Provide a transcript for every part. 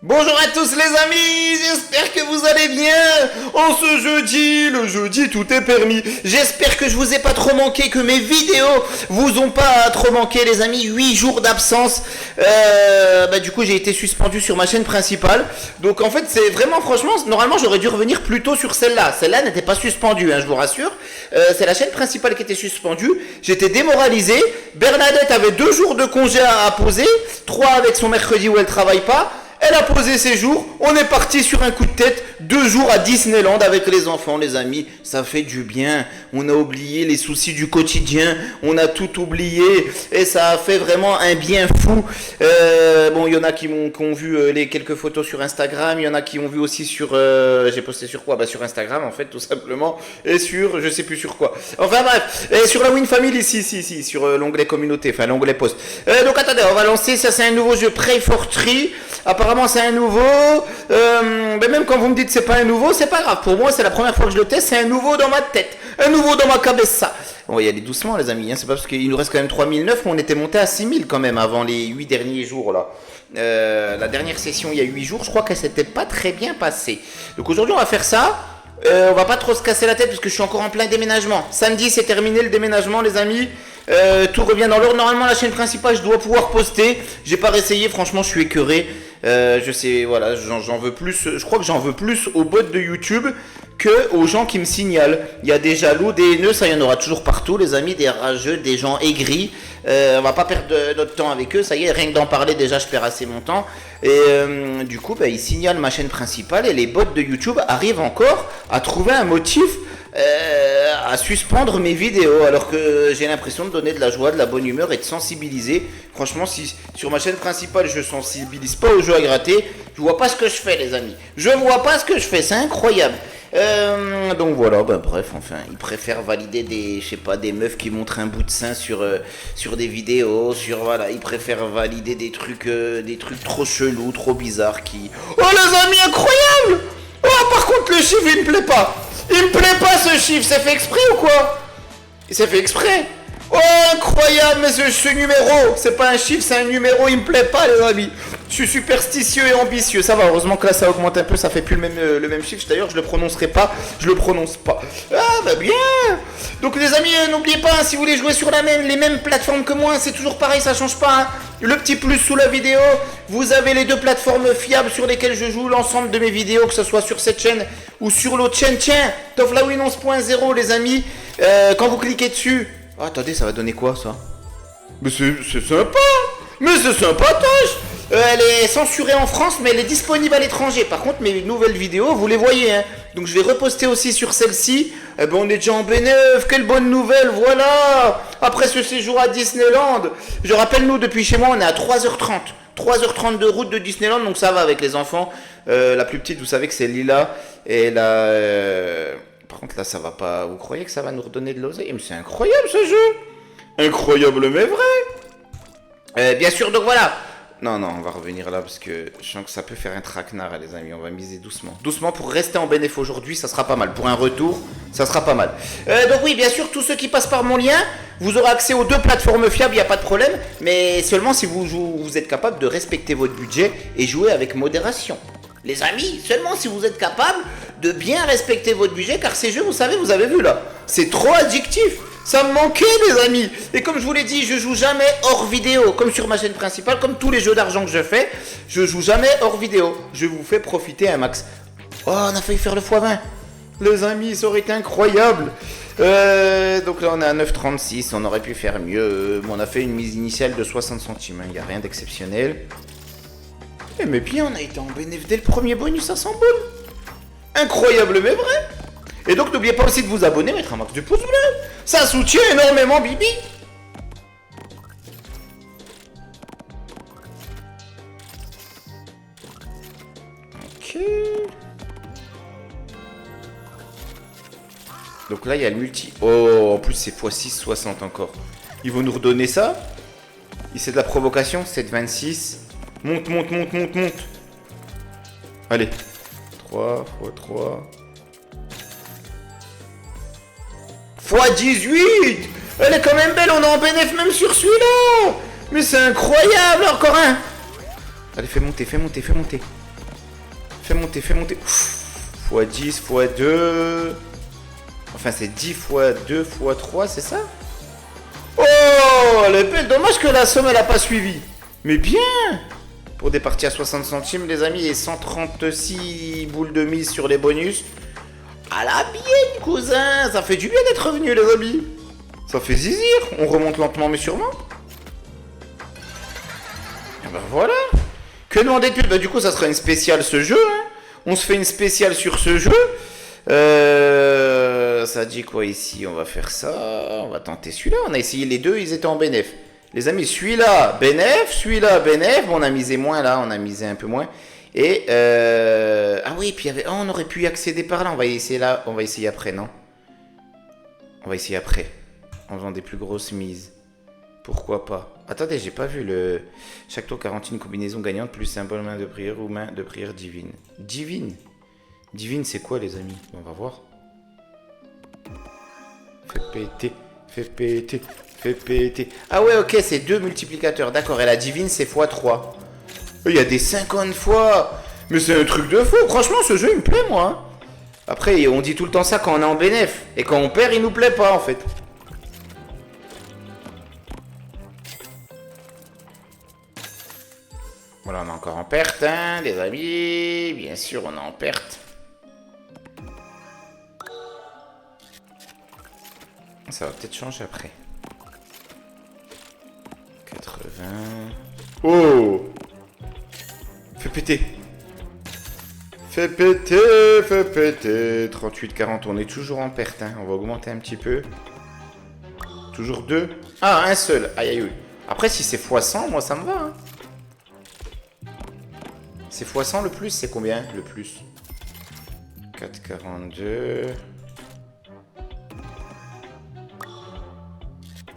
Bonjour à tous les amis, j'espère que vous allez bien. En ce jeudi, le jeudi tout est permis. J'espère que je vous ai pas trop manqué, que mes vidéos vous ont pas trop manqué les amis. 8 jours d'absence. Du coup j'ai été suspendu sur ma chaîne principale. Donc en fait c'est vraiment franchement, normalement j'aurais dû revenir plus tôt sur celle-là. Celle-là n'était pas suspendue, je vous rassure. C'est la chaîne principale qui était suspendue. J'étais démoralisé. Bernadette avait 2 jours de congé à poser. 3 avec son mercredi où elle travaille pas. Elle a posé ses jours, on est parti sur un coup de tête, 2 jours à Disneyland avec les enfants, les amis, ça fait du bien, on a oublié les soucis du quotidien, on a tout oublié, et ça a fait vraiment un bien fou. Il y en a qui ont vu les quelques photos sur Instagram, il y en a qui ont vu aussi sur, j'ai posté sur quoi? Sur Instagram en fait, tout simplement, et sur, je sais plus sur quoi. Enfin bref, et sur la Win Family, si, sur l'onglet communauté, enfin l'onglet post. Donc attendez, on va lancer, ça c'est un nouveau jeu Pray for Tree. Apparemment c'est un nouveau, mais même quand vous me dites c'est pas un nouveau, c'est pas grave. Pour moi c'est la première fois que je le teste, c'est un nouveau dans ma tête, un nouveau dans ma cabessa. On va y aller doucement les amis, c'est pas parce qu'il nous reste quand même 3009, mais on était monté à 6000 quand même avant les 8 derniers jours là. La dernière session il y a 8 jours, je crois qu'elle s'était pas très bien passée. Donc aujourd'hui on va faire ça. On va pas trop se casser la tête parce que je suis encore en plein déménagement. Samedi c'est terminé le déménagement les amis. Tout revient dans l'ordre. Normalement la chaîne principale je dois pouvoir poster. J'ai pas réessayé, franchement je suis écœuré. Je sais, voilà, j'en veux plus. Je crois que j'en veux plus aux bots de YouTube que aux gens qui me signalent. Il y a des jaloux, des haineux, ça il y en aura toujours partout les amis, des rageux, des gens aigris. On va pas perdre notre temps avec eux, ça y est, rien que d'en parler déjà je perds assez mon temps. Et du coup ils signalent ma chaîne principale et les bots de YouTube arrivent encore à trouver un motif à suspendre mes vidéos alors que j'ai l'impression de donner de la joie, de la bonne humeur et de sensibiliser. Franchement si sur ma chaîne principale je sensibilise pas aux jeux à gratter, je vois pas ce que je fais les amis. Je vois pas ce que je fais, c'est incroyable. Donc voilà, bref, enfin, ils préfèrent valider des meufs qui montrent un bout de sein sur des vidéos, ils préfèrent valider des trucs trop chelous, trop bizarres Oh les amis, incroyable! Oh par contre le chiffre il me plaît pas! Il me plaît pas ce chiffre, c'est fait exprès ou quoi? C'est fait exprès! Oh incroyable, mais ce numéro, c'est pas un chiffre, c'est un numéro, il me plaît pas les amis. Je suis superstitieux et ambitieux, ça va, heureusement que là ça augmente un peu, ça fait plus le même chiffre, d'ailleurs je le prononce pas. Ah bien. Donc les amis, n'oubliez pas, si vous voulez jouer sur les mêmes plateformes que moi, c'est toujours pareil, ça change pas. Le petit plus sous la vidéo, vous avez les 2 plateformes fiables sur lesquelles je joue l'ensemble de mes vidéos, que ce soit sur cette chaîne ou sur l'autre chaîne. Tiens, Toflawin 11.0 les amis, quand vous cliquez dessus... Oh, attendez, ça va donner quoi ça? Mais c'est sympa! Mais c'est sympatoche! Elle est censurée en France, mais elle est disponible à l'étranger. Par contre, mes nouvelles vidéos, vous les voyez. Donc je vais reposter aussi sur celle-ci. On est déjà en bénéf, quelle bonne nouvelle, voilà! Après ce séjour à Disneyland. Je rappelle, nous, depuis chez moi, on est à 3h30. 3h30 de route de Disneyland, donc ça va avec les enfants. La plus petite, vous savez que c'est Lila. Et la... Par contre là ça va pas, vous croyez que ça va nous redonner de l'oseille? Mais c'est incroyable ce jeu. Incroyable mais vrai. Bien sûr donc voilà. Non on va revenir là parce que je sens que ça peut faire un traquenard les amis, on va miser doucement. Doucement pour rester en bénéf aujourd'hui, ça sera pas mal. Pour un retour, ça sera pas mal. Donc oui bien sûr tous ceux qui passent par mon lien, vous aurez accès aux 2 plateformes fiables, il n'y a pas de problème. Mais seulement si vous êtes capable de respecter votre budget et jouer avec modération. Les amis, seulement si vous êtes capable de bien respecter votre budget, car ces jeux, vous savez, vous avez vu là, c'est trop addictif. Ça me manquait les amis. Et comme je vous l'ai dit, je joue jamais hors vidéo, comme sur ma chaîne principale, comme tous les jeux d'argent que je fais, je joue jamais hors vidéo. Je vous fais profiter un max. Oh, on a failli faire le x20. Les amis, ça aurait été incroyable. Donc là on est à 9,36, on aurait pu faire mieux. On a fait une mise initiale de 60 centimes, il n'y a rien d'exceptionnel. Mais bien, on a été en bénéfice dès le premier bonus à 100 boules. Incroyable mais vrai. Et donc n'oubliez pas aussi de vous abonner, mettre un max de pouces bleus. Ça soutient énormément Bibi. Ok. Donc là il y a le multi. Oh, en plus c'est x6 60 encore. Ils vont nous redonner ça. C'est de la provocation, 7,26. Monte. Allez. 3 x 3. x 18. Elle est quand même belle, on est en bénéf même sur celui-là. Mais c'est incroyable, encore un. Allez, fais monter. Fais monter, fais monter. Fois 10, fois 2. Enfin, c'est 10 fois 2 fois 3, c'est ça? Oh, elle est belle. Dommage que la somme, elle a pas suivi. Mais bien. Pour des parties à 60 centimes, les amis, et 136 boules de mise sur les bonus. À la bien, cousin. Ça fait du bien d'être revenu, les amis. Ça fait zizir. On remonte lentement, mais sûrement. Et ben voilà. Que demander de plus? Bah, du coup, ça sera une spéciale ce jeu. Hein. On se fait une spéciale sur ce jeu. Ça dit quoi ici? On va faire ça. On va tenter celui-là. On a essayé les deux, ils étaient en bénéf. Les amis, celui-là, bénéf. Celui-là, bénéf. Bon, on a misé moins là. On a misé un peu moins. Et ah oui, puis il y avait... oh, on aurait pu y accéder par là. On va essayer là. On va essayer après, non? On va essayer après. En faisant des plus grosses mises. Pourquoi pas? Attendez, j'ai pas vu le... Chaque tour garantit une combinaison gagnante plus symbole main de prière ou main de prière divine. Divine? Divine, c'est quoi, les amis? On va voir. Fais péter, fais péter, fais péter. Ah ouais, ok, c'est 2 multiplicateurs. D'accord, et la divine, c'est x3. Il y a des 50 fois. Mais c'est un truc de fou. Franchement, ce jeu, il me plaît, moi. Hein. Après, on dit tout le temps ça quand on est en bénéf. Et quand on perd, il nous plaît pas, en fait. Voilà, on est encore en perte, hein, les amis. Bien sûr, on est en perte. Ça va peut-être changer après. 80. Oh! Fais péter. Fais péter, fais péter. 38, 40, on est toujours en perte, hein. On va augmenter un petit peu. Toujours 2. Ah, un seul. Aïe, aïe, aïe. Après, si c'est x100, moi, ça me va, hein. C'est x100 le plus, c'est combien le plus? 4,42.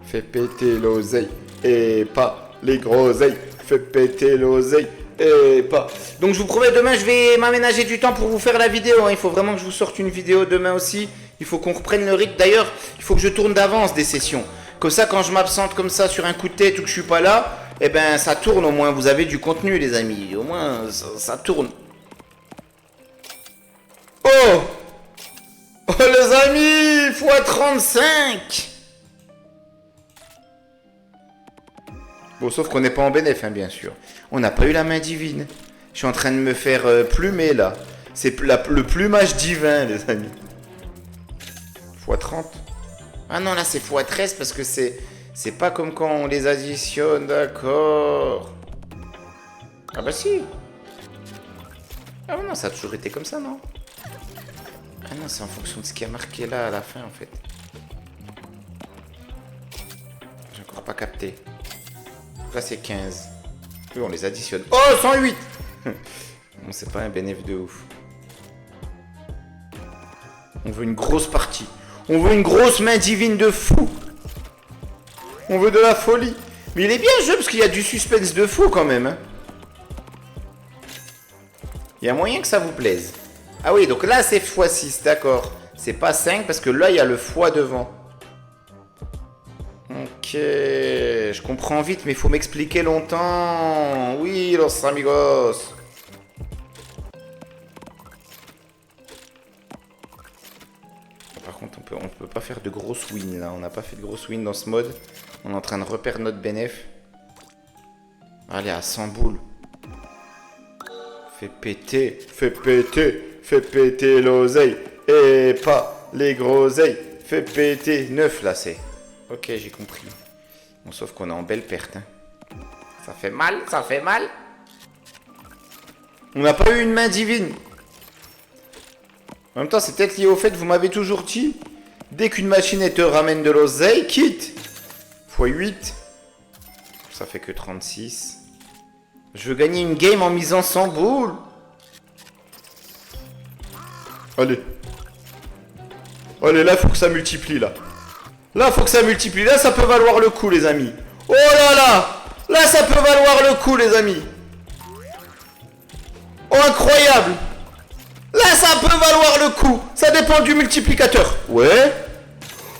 Fais péter l'oseille et pas les groseilles. Fais péter l'oseille et pas... Donc je vous promets, demain je vais m'aménager du temps pour vous faire la vidéo. Hein. Il faut vraiment que je vous sorte une vidéo demain aussi. Il faut qu'on reprenne le rythme. D'ailleurs, il faut que je tourne d'avance des sessions. Comme ça, quand je m'absente comme ça sur un coup de tête ou que je suis pas là, eh ben ça tourne au moins. Vous avez du contenu, les amis. Au moins, ça tourne. Oh! Oh les amis, x35. Bon, sauf qu'on n'est pas en bénéf, hein, bien sûr. On n'a pas eu la main divine. Je suis en train de me faire plumer, là. C'est le plumage divin, les amis. x30. Ah non, là, c'est x13 parce que c'est pas comme quand on les additionne, d'accord. Ah bah si. Ah non, ça a toujours été comme ça, non? Ah non, c'est en fonction de ce qui a marqué là, à la fin, en fait. J'ai encore pas capté. Là, c'est 15. Oui, on les additionne. Oh, 108. Bon, c'est pas un bénéfice de ouf. On veut une grosse partie. On veut une grosse main divine de fou. On veut de la folie. Mais il est bien le jeu parce qu'il y a du suspense de fou quand même. Hein. Il y a moyen que ça vous plaise. Ah oui, donc là, c'est x6, d'accord. C'est pas 5 parce que là, il y a le x devant. Ok, je comprends vite, mais il faut m'expliquer longtemps. Oui, los amigos. Par contre, on peut pas faire de grosses wins là. On n'a pas fait de grosses wins dans ce mode. On est en train de reperdre notre bénéf. Allez, à 100 boules. Fais péter, fais péter, fais péter l'oseille. Et pas les groseilles. Fais péter. 9 là, c'est. Ok, j'ai compris. Bon, sauf qu'on est en belle perte. Hein. Ça fait mal, ça fait mal. On n'a pas eu une main divine. En même temps, c'est peut-être lié au fait que vous m'avez toujours dit, dès qu'une machine te ramène de l'oseille, quitte. x8. Ça fait que 36. Je veux gagner une game en misant 100 boules. Allez. Allez, là, il faut que ça multiplie, là. Là, faut que ça multiplie. Là, ça peut valoir le coup, les amis. Oh là là! Là, ça peut valoir le coup, les amis. Oh, incroyable! Là, ça peut valoir le coup. Ça dépend du multiplicateur. Ouais.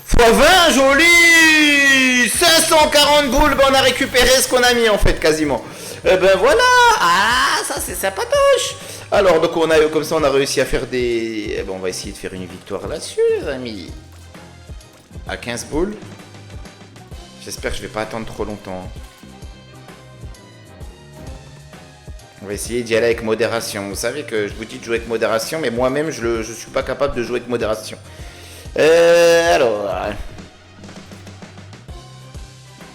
x20, joli! 540 boules. Ben, on a récupéré ce qu'on a mis, en fait, quasiment. Eh ben voilà. Ah, ça c'est sympatoche. Alors, donc comme ça, on a réussi à faire des... Eh ben, on va essayer de faire une victoire là-dessus, les amis. À 15 boules. J'espère que je vais pas attendre trop longtemps. On va essayer d'y aller avec modération. Vous savez que je vous dis de jouer avec modération, mais moi-même, je suis pas capable de jouer avec modération. Alors...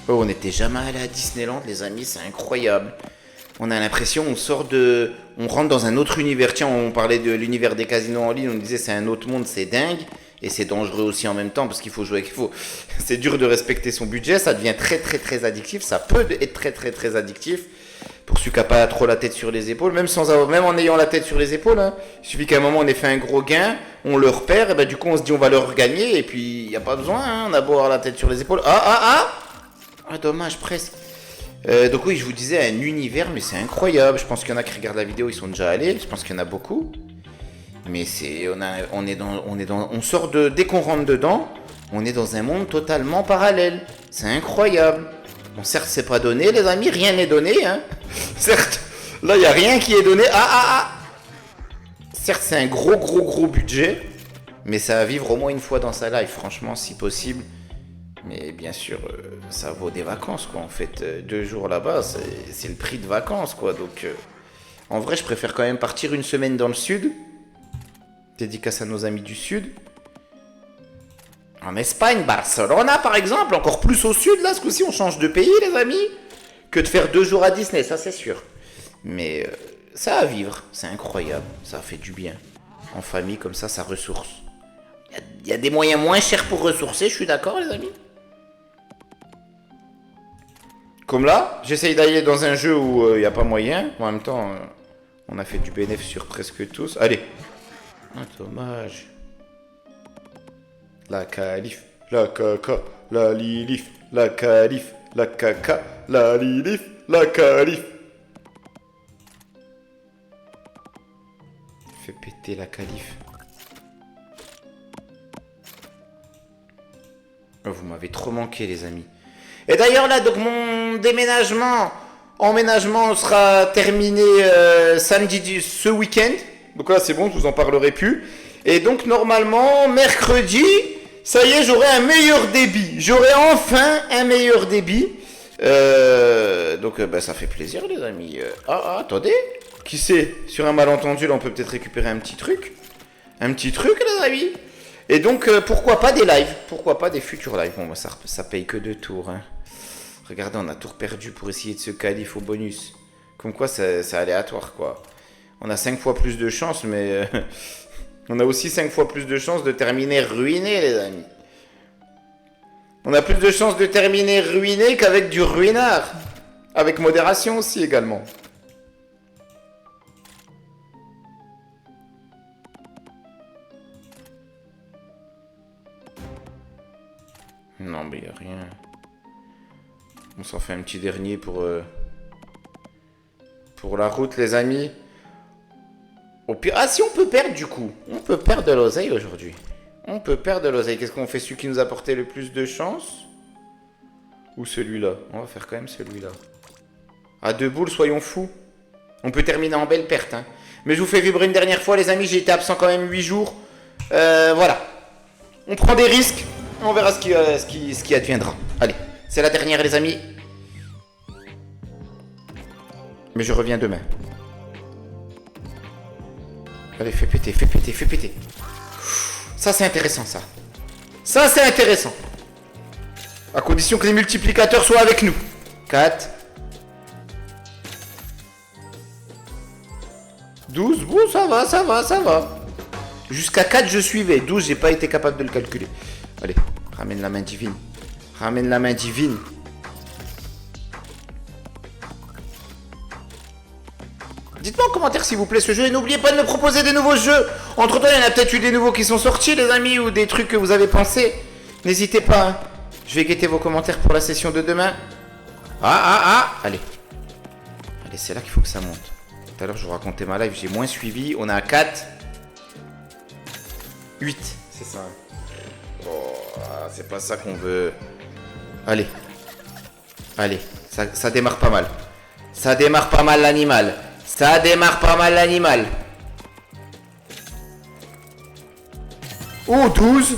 Oh, on n'était jamais allé à Disneyland, les amis, c'est incroyable. On a l'impression, on rentre dans un autre univers. Tiens, on parlait de l'univers des casinos en ligne, on disait c'est un autre monde, c'est dingue. Et c'est dangereux aussi en même temps, parce qu'il faut jouer avec... C'est dur de respecter son budget, ça devient très très très addictif. Ça peut être très très très addictif. Pour celui qui n'a pas trop la tête sur les épaules, même en ayant la tête sur les épaules, hein. Il suffit qu'à un moment on ait fait un gros gain, on le repère, et ben du coup on se dit on va le regagner, et puis il n'y a pas besoin, hein, on a beau avoir la tête sur les épaules. Ah, dommage, presque. Donc oui, je vous disais, un univers, mais c'est incroyable. Je pense qu'il y en a qui regardent la vidéo, ils sont déjà allés. Je pense qu'il y en a beaucoup. Mais on sort dès qu'on rentre dedans, on est dans un monde totalement parallèle. C'est incroyable. Bon, certes, c'est pas donné, les amis, rien n'est donné, hein. Certes, là, il n'y a rien qui est donné. Certes, c'est un gros budget, mais ça va vivre au moins une fois dans sa life, franchement, si possible. Mais bien sûr, ça vaut des vacances, quoi. En fait, 2 jours là-bas, c'est le prix de vacances, quoi. Donc, en vrai, je préfère quand même partir une semaine dans le sud. Dédicace à nos amis du sud. En Espagne, Barcelona, par exemple. Encore plus au sud, là, ce coup-ci, on change de pays, les amis. Que de faire 2 jours à Disney, ça, c'est sûr. Mais ça à vivre, c'est incroyable. Ça fait du bien. En famille, comme ça ressource. Il y a des moyens moins chers pour ressourcer, je suis d'accord, les amis. Comme là, j'essaye d'aller dans un jeu où il n'y a pas moyen. En même temps, on a fait du bénéfice sur presque tous. Allez. Ah, dommage. La calife, la caca, la lilif, la calife, la caca, la lilif, la calife. Fais péter la calife. Oh, vous m'avez trop manqué, les amis. Et d'ailleurs, là, donc mon emménagement sera terminé samedi, ce week-end. Donc là, c'est bon, je vous en parlerai plus. Et donc, normalement, mercredi, ça y est, j'aurai un meilleur débit. J'aurai enfin un meilleur débit. Donc, ça fait plaisir, les amis. Attendez. Qui sait, sur un malentendu, là, on peut peut-être récupérer un petit truc. Un petit truc, les amis. Et donc, pourquoi pas des lives? Pourquoi pas des futurs lives? Bon, ça paye que 2 tours. Hein. Regardez, on a tour perdu pour essayer de se qualifier au bonus. Comme quoi, c'est aléatoire, quoi. On a 5 fois plus de chance, mais... on a aussi 5 fois plus de chances de terminer ruiné, les amis. On a plus de chances de terminer ruiné qu'avec du ruinard. Avec modération aussi, également. Non, mais y a rien. On s'en fait un petit dernier pour la route, les amis. Au pire... Ah, si on peut perdre, du coup. On peut perdre de l'oseille aujourd'hui. On peut perdre de l'oseille. Qu'est-ce qu'on fait? Celui qui nous apportait le plus de chance? Ou celui-là? On va faire quand même celui-là. À 2 boules, soyons fous. On peut terminer en belle perte, hein. Mais je vous fais vibrer une dernière fois, les amis. J'ai été absent quand même 8 jours. Voilà. On prend des risques. On verra ce qui adviendra. Allez, c'est la dernière, les amis. Mais je reviens demain. Allez, fais péter, fais péter, fais péter. Ça, c'est intéressant, ça. Ça, c'est intéressant. À condition que les multiplicateurs soient avec nous. 4. 12. Bon, ça va, ça va, ça va. Jusqu'à 4, je suivais. 12, j'ai pas été capable de le calculer. Allez, ramène la main divine. Ramène la main divine. Dites-moi en commentaire s'il vous plaît ce jeu et n'oubliez pas de me proposer des nouveaux jeux. Entre temps, il y en a peut-être eu des nouveaux qui sont sortis, les amis, ou des trucs que vous avez pensé. N'hésitez pas. Hein. Je vais guetter vos commentaires pour la session de demain. Allez. Allez, c'est là qu'il faut que ça monte. Tout à l'heure, je vous racontais ma live, j'ai moins suivi. On est à 4. 8. C'est ça. Oh, c'est pas ça qu'on veut. Allez. Allez, ça démarre pas mal. Ça démarre pas mal l'animal. Ça démarre pas mal l'animal. Oh, 12.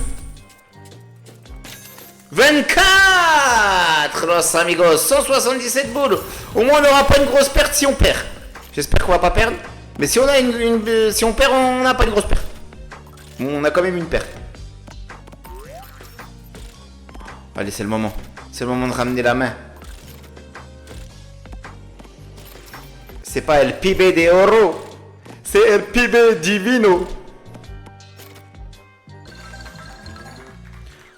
24, los amigos. 177 boules. Au moins, on n'aura pas une grosse perte si on perd. J'espère qu'on va pas perdre. Mais si on a si on perd, on n'a pas une grosse perte. On a quand même une perte. Allez, c'est le moment. C'est le moment de ramener la main. C'est pas el pibe de oro. C'est el pibe divino.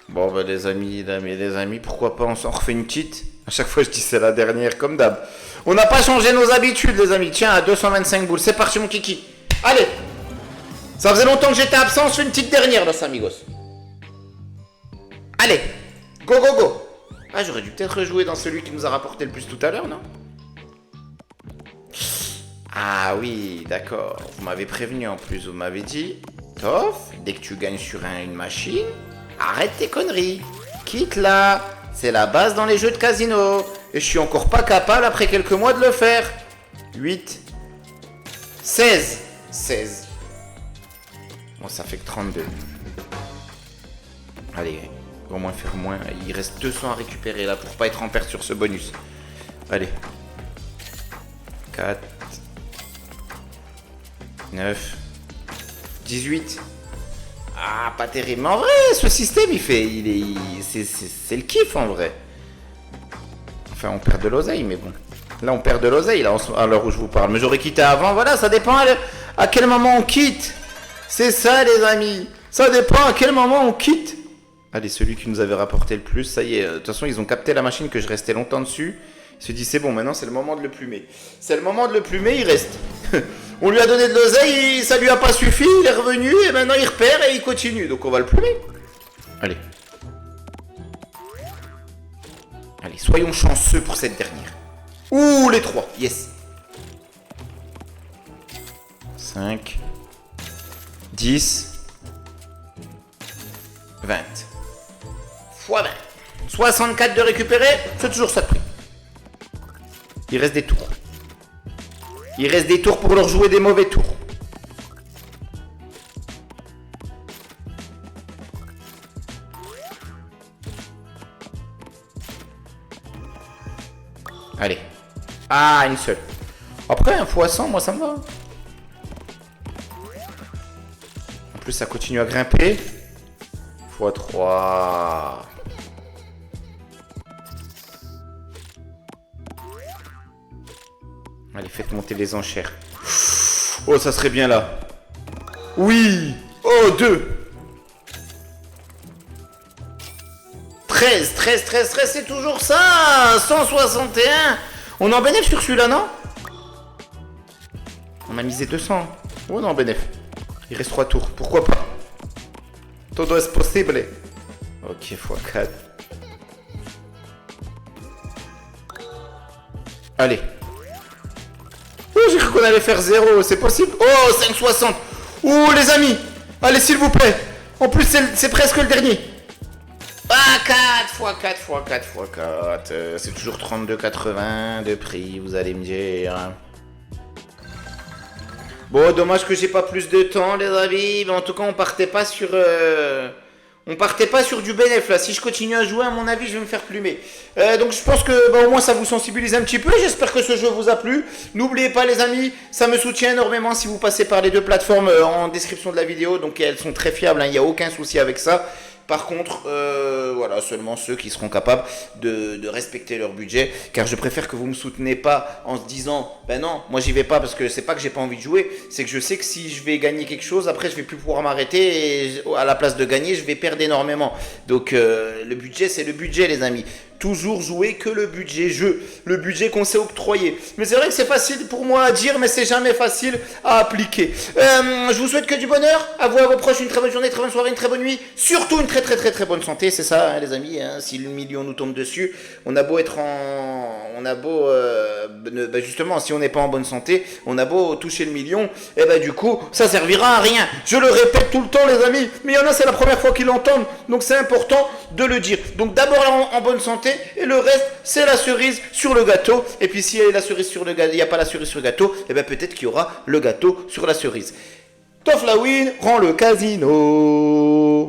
Bon, bah, les amis, pourquoi pas on s'en refait une petite. À chaque fois, je dis c'est la dernière, comme d'hab. On n'a pas changé nos habitudes, les amis. Tiens, à 225 boules. C'est parti, mon kiki. Allez. Ça faisait longtemps que j'étais absent. Je fais une petite dernière, los amigos. Allez. Go, go, go. Ah, j'aurais dû peut-être jouer dans celui qui nous a rapporté le plus tout à l'heure, non? Ah oui, d'accord. Vous m'avez prévenu en plus. Vous m'avez dit, Toff, dès que tu gagnes sur une machine, arrête tes conneries. Quitte là. C'est la base dans les jeux de casino. Et je suis encore pas capable après quelques mois de le faire. 8. 16. 16. Bon, ça fait que 32. Allez, au moins faire moins. Il reste 200 à récupérer là pour pas être en perte sur ce bonus. Allez. 4. 9. 18. Ah, pas terrible. Mais en vrai, ce système, c'est le kiff en vrai. Enfin, on perd de l'oseille, mais bon. Là, on perd de l'oseille, là, à l'heure où je vous parle. Mais j'aurais quitté avant, voilà, ça dépend à quel moment on quitte. C'est ça, les amis. Ça dépend à quel moment on quitte. Allez, celui qui nous avait rapporté le plus, ça y est. De toute façon, ils ont capté la machine que je restais longtemps dessus. Ils se disent, c'est bon, maintenant, c'est le moment de le plumer. C'est le moment de le plumer, il reste. On lui a donné de l'oseille, ça lui a pas suffi, il est revenu, et maintenant, il repère et il continue. Donc, on va le plumer. Allez. Allez, soyons chanceux pour cette dernière. Ouh, les 3, yes. 5, 10, 20. Fois 20. 64 de récupérer, c'est toujours ça de prix. Il reste des tours. Il reste des tours pour leur jouer des mauvais tours. Allez. Ah, une seule. Après, un fois 100, moi ça me va. En plus, ça continue à grimper. Fois 3. Allez, faites monter les enchères. Oh, ça serait bien là. Oui. Oh, 2. 13, c'est toujours ça. 161. On est en bénéf sur celui-là, non? On a misé 200. Oh, on est en bénéf. Il reste 3 tours. Pourquoi pas? Todo es posible. Ok, x4. Allez. Oh, j'ai cru qu'on allait faire 0. C'est possible? Oh, 5,60. Oh, les amis. Allez, s'il vous plaît. En plus, c'est presque le dernier. Ah, 4. C'est toujours 32,80 de prix, vous allez me dire. Bon, dommage que j'ai pas plus de temps, les amis. Mais en tout cas, on partait pas sur du bénéf là. Si je continue à jouer, à mon avis, je vais me faire plumer. Donc je pense que au moins ça vous sensibilise un petit peu. J'espère que ce jeu vous a plu. N'oubliez pas, les amis, ça me soutient énormément si vous passez par les deux plateformes en description de la vidéo. Donc elles sont très fiables, il n'y a aucun souci avec ça. Par contre, voilà, seulement ceux qui seront capables de respecter leur budget, car je préfère que vous me soutenez pas en se disant, ben non, moi j'y vais pas parce que c'est pas que j'ai pas envie de jouer, c'est que je sais que si je vais gagner quelque chose, après je vais plus pouvoir m'arrêter et à la place de gagner, je vais perdre énormément. Donc le budget, c'est le budget, les amis. Toujours jouer que le budget jeu, le budget qu'on s'est octroyé. Mais c'est vrai que c'est facile pour moi à dire, mais c'est jamais facile à appliquer. Je vous souhaite que du bonheur, à vous, à vos proches, une très bonne journée, très bonne soirée, une très bonne nuit, surtout une très bonne santé, c'est ça, hein, les amis, hein, si le million nous tombe dessus, on a beau être justement, si on n'est pas en bonne santé, on a beau toucher le million, et du coup, ça servira à rien. Je le répète tout le temps, les amis, mais il y en a, c'est la première fois qu'ils l'entendent, donc c'est important de le dire. Donc d'abord en bonne santé et le reste c'est la cerise sur le gâteau. Et puis s'il y a la cerise sur le gâteau, il n'y a pas la cerise sur le gâteau, et bien peut-être qu'il y aura le gâteau sur la cerise. Toflawin rend le casino.